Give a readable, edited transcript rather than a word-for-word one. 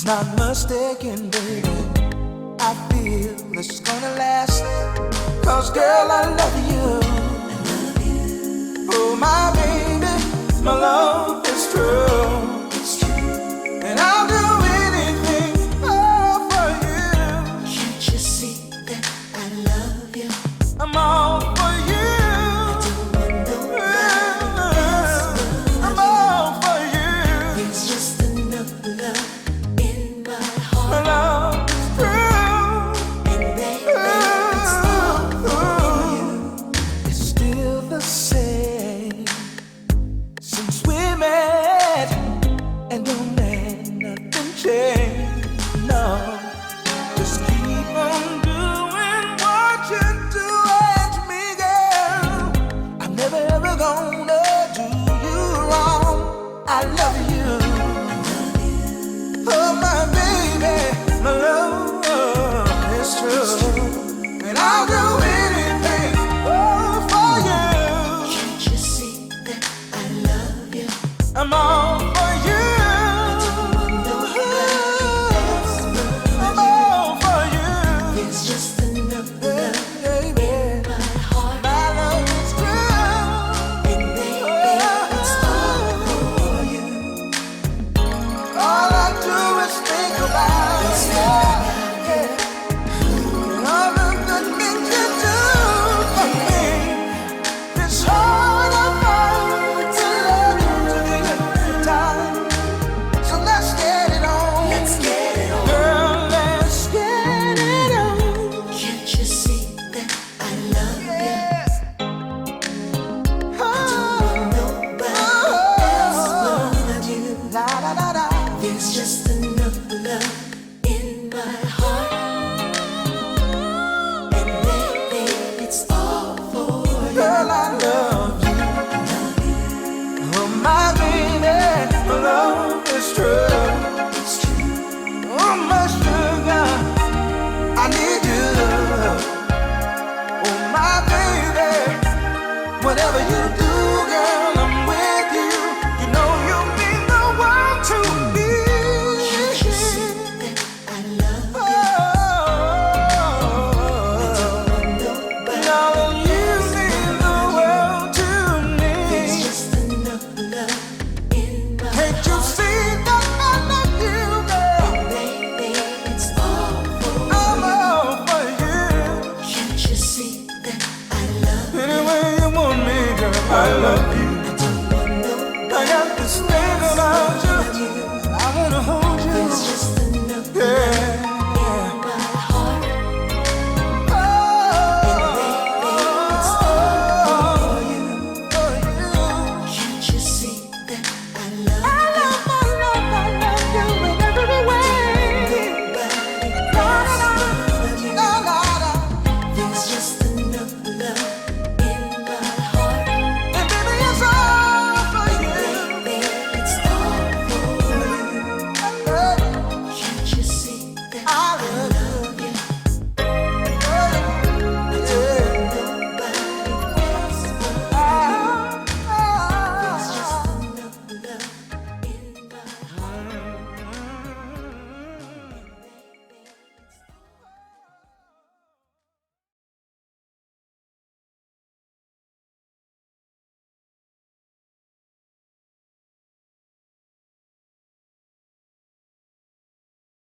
not mistaken, baby. I feel this is gonna last. 'Cause girl, I love you. Oh my baby, my love is true. And I'll do anything for you. Can't you see that I love you? I'm all for you. I'm all for you. There's just enough love in my heart. My love is true. And baby, it's all for you. It's still the same since we met, and don't let nothing change. No.